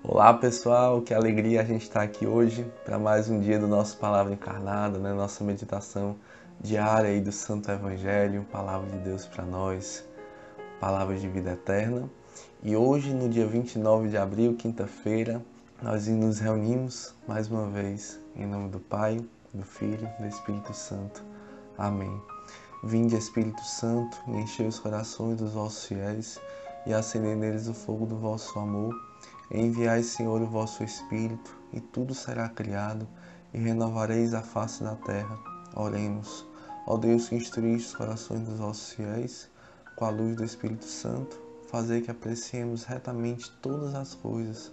Olá pessoal, que alegria a gente estar aqui hoje para mais um dia do nosso Palavra Encarnada, né? Nossa meditação diária aí do Santo Evangelho, Palavra de Deus para nós, Palavra de vida eterna. E hoje, no dia 29 de abril, quinta-feira, nós nos reunimos mais uma vez em nome do Pai, do Filho e do Espírito Santo. Amém. Vinde, Espírito Santo, e enchei os corações dos vossos fiéis e acendei neles o fogo do vosso amor. Enviai, Senhor, o vosso Espírito, e tudo será criado, e renovareis a face da terra. Oremos. Ó Deus, que instruíste os corações dos vossos fiéis, com a luz do Espírito Santo, fazei que apreciemos retamente todas as coisas,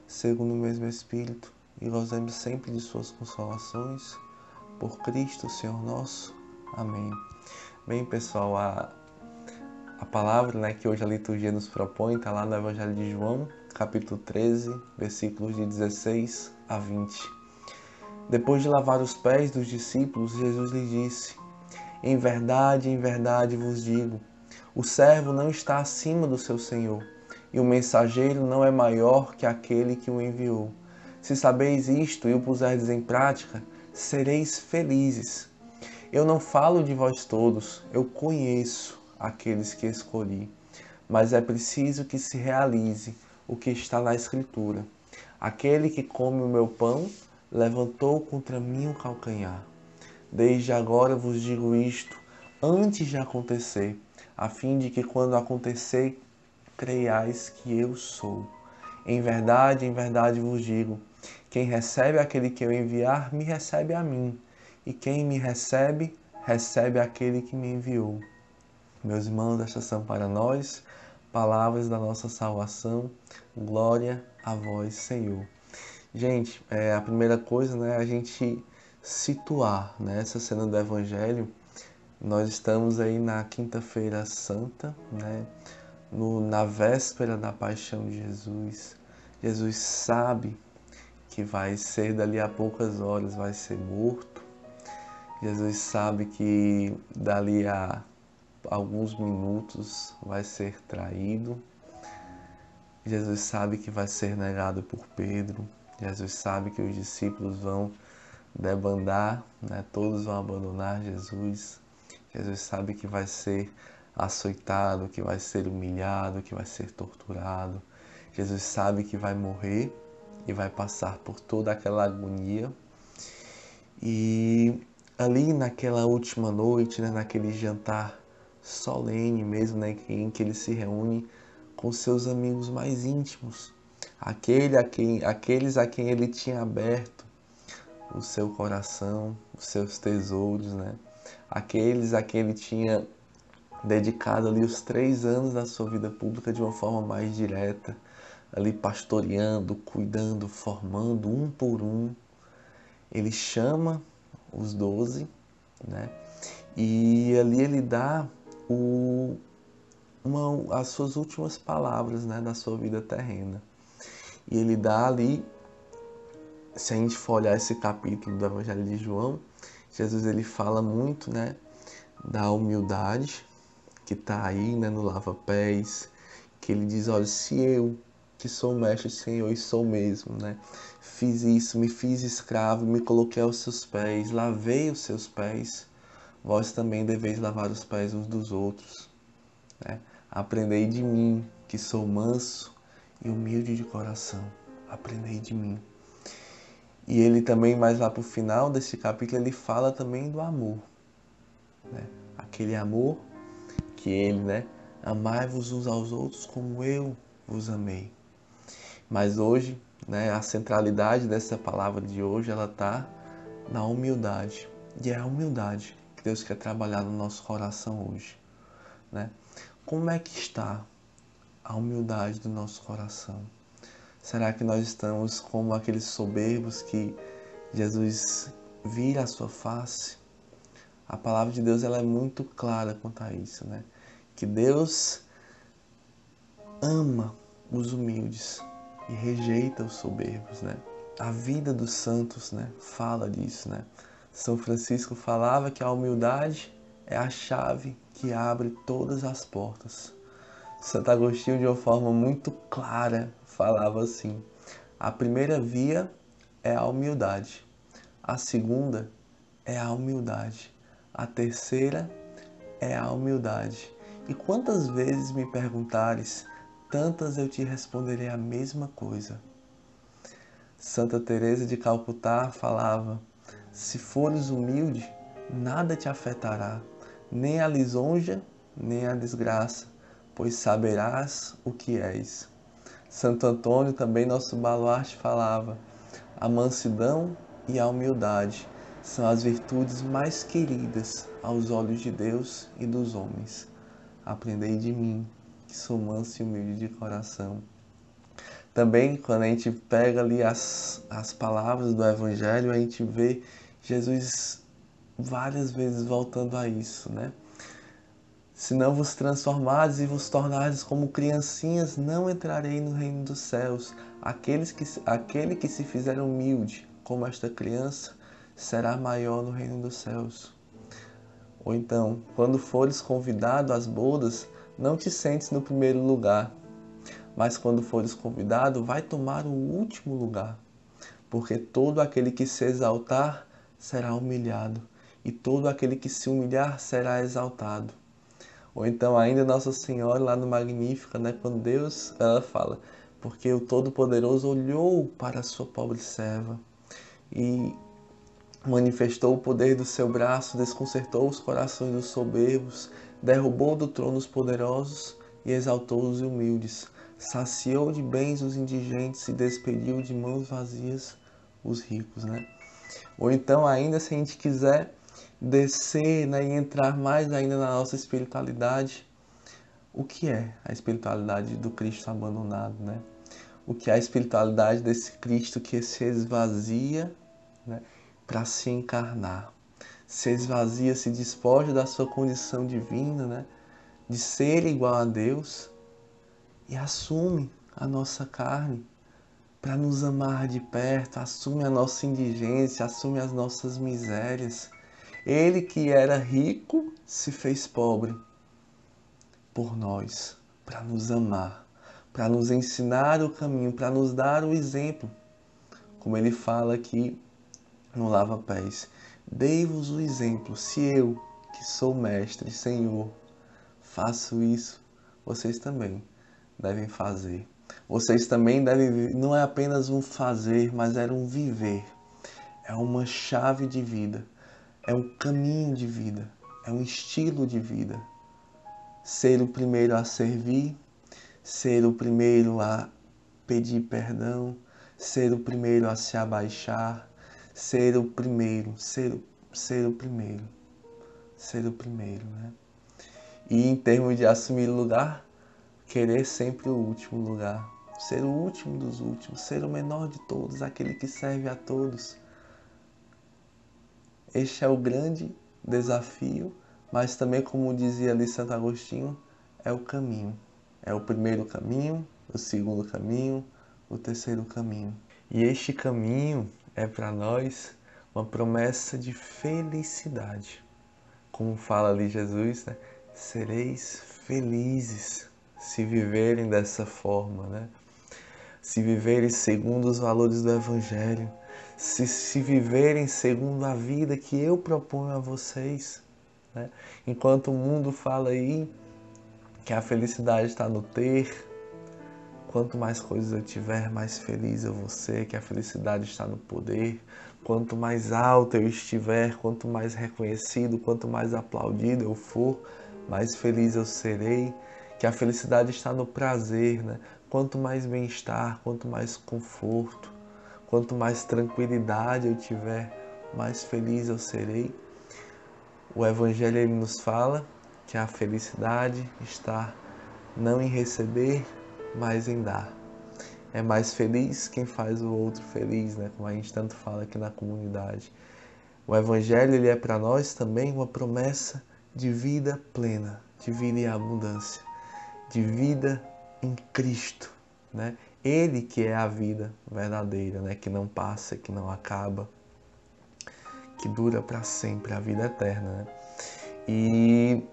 segundo o mesmo Espírito, e gozemos sempre de suas consolações. Por Cristo, Senhor nosso. Amém. Bem, pessoal, a palavra, né, que hoje a liturgia nos propõe está lá no Evangelho de João, capítulo 13, versículos de 16 a 20. Depois de lavar os pés dos discípulos, Jesus lhes disse: em verdade vos digo, o servo não está acima do seu senhor, e o mensageiro não é maior que aquele que o enviou. Se sabeis isto e o puserdes em prática, sereis felizes. Eu não falo de vós todos, eu conheço aqueles que escolhi, mas é preciso que se realize o que está na Escritura. Aquele que come o meu pão levantou contra mim o calcanhar. Desde agora vos digo isto, antes de acontecer, a fim de que quando acontecer, creiais que eu sou. Em verdade vos digo, quem recebe aquele que eu enviar, me recebe a mim, e quem me recebe, recebe aquele que me enviou. Meus irmãos, estas são para nós palavras da nossa salvação. Glória a vós, Senhor. Gente, a primeira coisa, né, a gente situar, né, essa cena do Evangelho. Nós estamos aí na Quinta-feira Santa, né, na véspera da paixão de Jesus. Jesus sabe que vai ser dali a poucas horas, vai ser morto. Jesus sabe que dali a alguns minutos vai ser traído. Jesus sabe que vai ser negado por Pedro. Jesus sabe que os discípulos vão debandar, né? Todos vão abandonar Jesus. Jesus sabe que vai ser açoitado, que vai ser humilhado, que vai ser torturado. Jesus sabe que vai morrer e vai passar por toda aquela agonia. E ali naquela última noite, né, naquele jantar solene mesmo, né, em que ele se reúne com seus amigos mais íntimos, aqueles a quem ele tinha aberto o seu coração, os seus tesouros, né, aqueles a quem ele tinha dedicado ali os 3 anos da sua vida pública de uma forma mais direta, ali pastoreando, cuidando, formando um por um. Ele chama os 12, né? E ali ele dá as suas últimas palavras, né, da sua vida terrena. E ele dá ali, se a gente for olhar esse capítulo do Evangelho de João, Jesus ele fala muito, né, da humildade que está aí, né, no lava-pés, que ele diz, olha, se eu, que sou o mestre Senhor e sou mesmo, né, fiz isso, me fiz escravo, me coloquei aos seus pés, lavei os seus pés, vós também deveis lavar os pés uns dos outros, né? Aprendei de mim, que sou manso e humilde de coração. Aprendei de mim. E ele também, mais lá para o final desse capítulo, ele fala também do amor, né? Aquele amor que ele, né? Amai-vos uns aos outros como eu vos amei. Mas hoje, né, a centralidade dessa palavra de hoje, ela está na humildade. E é a humildade que Deus quer trabalhar no nosso coração hoje, né? Como é que está a humildade do nosso coração? Será que nós estamos como aqueles soberbos que Jesus vira a sua face? A palavra de Deus ela é muito clara quanto a isso, né? Que Deus ama os humildes e rejeita os soberbos, né? A vida dos santos, né, fala disso, né? São Francisco falava que a humildade é a chave que abre todas as portas. Santo Agostinho, de uma forma muito clara, falava assim: A primeira via é a humildade. A segunda é a humildade. A terceira é a humildade. E quantas vezes me perguntares, tantas eu te responderei a mesma coisa. Santa Teresa de Calcutá falava: se fores humilde, nada te afetará, nem a lisonja, nem a desgraça, pois saberás o que és. Santo Antônio, também nosso baluarte, falava: a mansidão e a humildade são as virtudes mais queridas aos olhos de Deus e dos homens. Aprendei de mim, que sou manso e humilde de coração. Também, quando a gente pega ali as palavras do Evangelho, a gente vê Jesus várias vezes voltando a isso, né? Se não vos transformardes e vos tornardes como criancinhas, não entrarei no reino dos céus. Aquele que se fizer humilde como esta criança, será maior no reino dos céus. Ou então, quando fores convidado às bodas, não te sentes no primeiro lugar, mas quando fores convidado, vai tomar o último lugar. Porque todo aquele que se exaltar será humilhado, e todo aquele que se humilhar será exaltado. Ou então ainda Nossa Senhora lá no Magnífica, né, quando Deus, ela fala, porque o Todo-Poderoso olhou para a sua pobre serva e manifestou o poder do seu braço, desconcertou os corações dos soberbos, derrubou do trono os poderosos e exaltou os humildes, saciou de bens os indigentes e despediu de mãos vazias os ricos, né? Ou então ainda, se a gente quiser descer, né, e entrar mais ainda na nossa espiritualidade, o que é a espiritualidade do Cristo abandonado, né? O que é a espiritualidade desse Cristo que se esvazia, né, para se encarnar. Se esvazia, se despoja da sua condição divina, né, de ser igual a Deus, e assume a nossa carne para nos amar de perto, assume a nossa indigência, assume as nossas misérias. Ele que era rico se fez pobre por nós, para nos amar, para nos ensinar o caminho, para nos dar o exemplo. Como ele fala aqui no Lava Pés: dei-vos o exemplo, se eu, que sou mestre, Senhor, faço isso, vocês também devem fazer. Vocês também devem, não é apenas um fazer, mas é um viver. É uma chave de vida, é um caminho de vida, é um estilo de vida. Ser o primeiro a servir, ser o primeiro a pedir perdão, ser o primeiro a se abaixar, ser o primeiro, ser o primeiro, ser o primeiro, né? E em termos de assumir lugar, querer sempre o último lugar, ser o último dos últimos, ser o menor de todos, aquele que serve a todos. Este é o grande desafio, mas também, como dizia ali Santo Agostinho, é o caminho. É o primeiro caminho, o segundo caminho, o terceiro caminho. E este caminho é para nós uma promessa de felicidade. Como fala ali Jesus, né? Sereis felizes se viverem dessa forma, né? Se viverem segundo os valores do Evangelho, se viverem segundo a vida que eu proponho a vocês, né? Enquanto o mundo fala aí que a felicidade está no ter, quanto mais coisas eu tiver, mais feliz eu vou ser, que a felicidade está no poder. Quanto mais alto eu estiver, quanto mais reconhecido, quanto mais aplaudido eu for, mais feliz eu serei. Que a felicidade está no prazer, né? Quanto mais bem-estar, quanto mais conforto, quanto mais tranquilidade eu tiver, mais feliz eu serei. O Evangelho ele nos fala que a felicidade está não em receber, mas em dar. É mais feliz quem faz o outro feliz, né? Como a gente tanto fala aqui na comunidade. O Evangelho ele é para nós também uma promessa de vida plena, de vida em abundância, de vida em Cristo, né? Ele que é a vida verdadeira, né? Que não passa, que não acaba, que dura para sempre, a vida eterna, né? E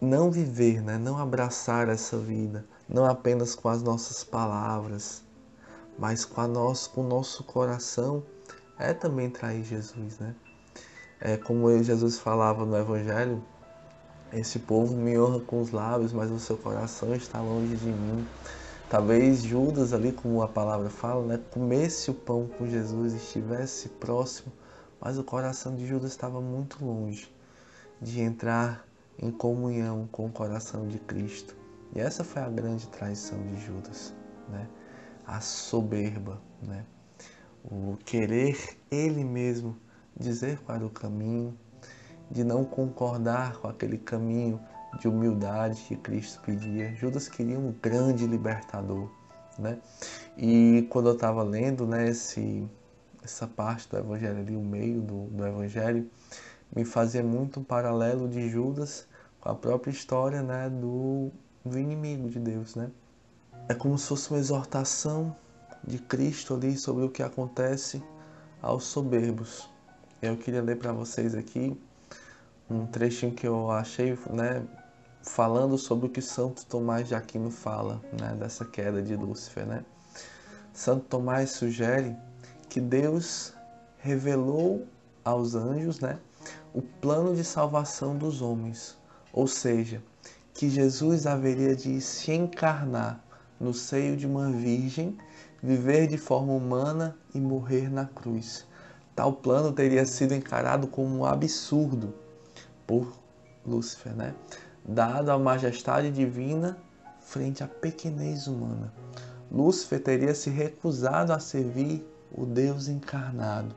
não viver, né? Não abraçar essa vida, não apenas com as nossas palavras, mas com o nosso coração é também trair Jesus, né? É como Jesus falava no Evangelho: esse povo me honra com os lábios, mas o seu coração está longe de mim. Talvez Judas ali, como a palavra fala, né, comesse o pão com Jesus, estivesse próximo, mas o coração de Judas estava muito longe de entrar em comunhão com o coração de Cristo. E essa foi a grande traição de Judas, né? A soberba, né? O querer ele mesmo dizer qual era o caminho, de não concordar com aquele caminho de humildade que Cristo pedia. Judas queria um grande libertador, né? E quando eu estava lendo, né, essa parte do Evangelho ali, o meio do Evangelho, me fazia muito um paralelo de Judas com a própria história, né, do inimigo de Deus, né? É como se fosse uma exortação de Cristo ali sobre o que acontece aos soberbos. Eu queria ler para vocês aqui um trechinho que eu achei, né, falando sobre o que Santo Tomás de Aquino fala, né, dessa queda de Lúcifer, né? Santo Tomás sugere que Deus revelou aos anjos, né, o plano de salvação dos homens, ou seja, que Jesus haveria de se encarnar no seio de uma virgem, viver de forma humana e morrer na cruz. Tal plano teria sido encarado como um absurdo por Lúcifer, né? Dado a majestade divina frente à pequenez humana. Lúcifer teria se recusado a servir o Deus encarnado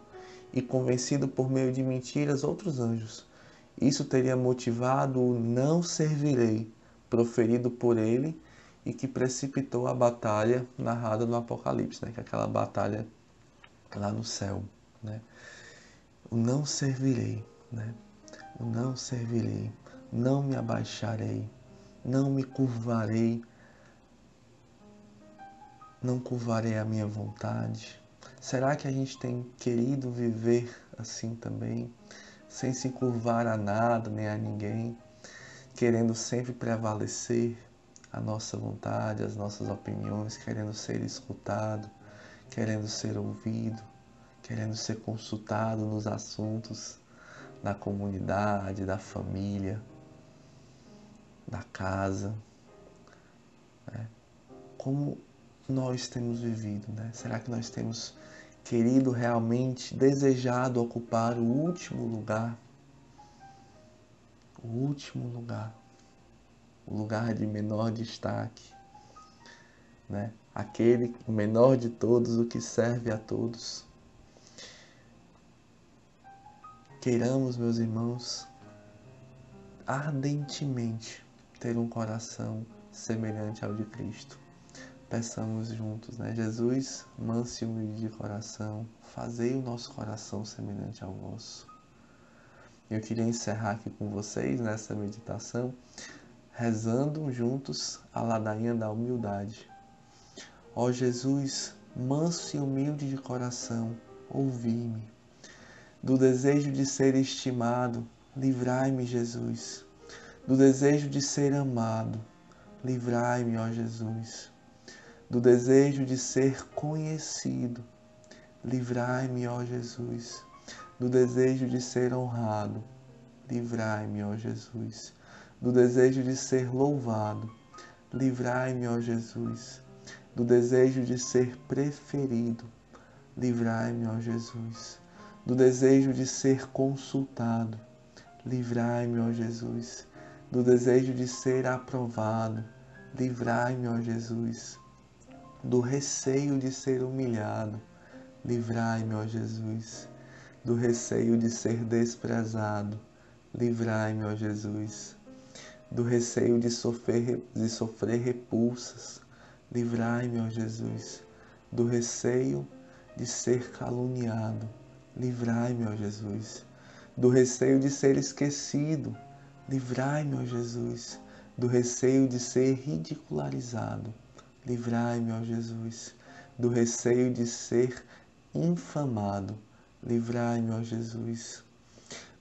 e convencido por meio de mentiras outros anjos. Isso teria motivado o não servirei, proferido por ele e que precipitou a batalha narrada no Apocalipse, né? Que é aquela batalha lá no céu, né? O não servirei, né? O não servirei, não me abaixarei, não me curvarei, não curvarei a minha vontade. Será que a gente tem querido viver assim também, sem se curvar a nada nem a ninguém, querendo sempre prevalecer a nossa vontade, as nossas opiniões, querendo ser escutado, querendo ser ouvido, querendo ser consultado nos assuntos da comunidade, da família, da casa, né? Como nós temos vivido, né? Será que nós temos querido realmente, desejado ocupar o último lugar? O último lugar, o lugar de menor destaque, né? Aquele, o menor de todos, o que serve a todos. Queiramos, meus irmãos, ardentemente ter um coração semelhante ao de Cristo. Peçamos juntos, né? Jesus, manso e humilde de coração, fazei o nosso coração semelhante ao vosso. Eu queria encerrar aqui com vocês nessa meditação, rezando juntos a ladainha da humildade. Ó Jesus, manso e humilde de coração, ouvi-me. Do desejo de ser estimado, livrai-me, Jesus. Do desejo de ser amado, livrai-me, ó Jesus. Do desejo de ser conhecido, livrai-me, ó Jesus. Do desejo de ser honrado, livrai-me, ó Jesus. Do desejo de ser louvado, livrai-me, ó Jesus. Do desejo de ser preferido, livrai-me, ó Jesus. Do desejo de ser consultado, livrai-me, ó Jesus. Do desejo de ser aprovado, livrai-me, ó Jesus. Do receio de ser humilhado, livrai-me, ó Jesus. Do receio de ser desprezado, livrai-me, ó Jesus. Do receio de sofrer repulsas, livrai-me, ó Jesus. Do receio de ser caluniado, livrai-me, ó Jesus. Do receio de ser esquecido, livrai-me, ó Jesus. Do receio de ser ridicularizado, livrai-me, ó Jesus. Do receio de ser infamado, livrai-me, ó Jesus.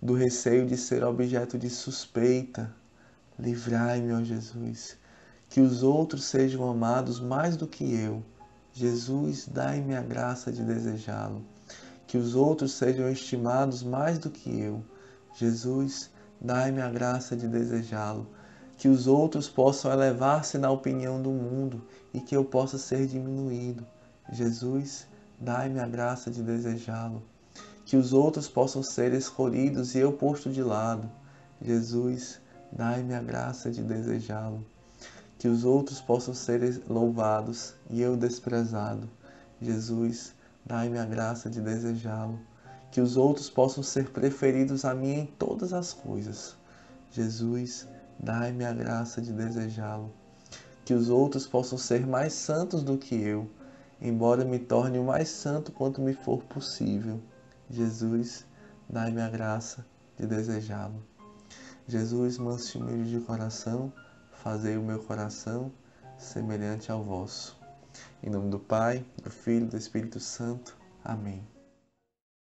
Do receio de ser objeto de suspeita, livrai-me, ó Jesus. Que os outros sejam amados mais do que eu, Jesus, dai-me a graça de desejá-lo. Que os outros sejam estimados mais do que eu. Jesus, dai-me a graça de desejá-lo. Que os outros possam elevar-se na opinião do mundo e que eu possa ser diminuído. Jesus, dai-me a graça de desejá-lo. Que os outros possam ser escolhidos e eu posto de lado. Jesus, dai-me a graça de desejá-lo. Que os outros possam ser louvados e eu desprezado. Jesus, dai-me a graça de desejá-lo. Que os outros possam ser preferidos a mim em todas as coisas. Jesus, dai-me a graça de desejá-lo. Que os outros possam ser mais santos do que eu, embora me torne o mais santo quanto me for possível. Jesus, dai-me a graça de desejá-lo. Jesus, manso e humilde de coração, fazei o meu coração semelhante ao vosso. Em nome do Pai, do Filho e do Espírito Santo. Amém.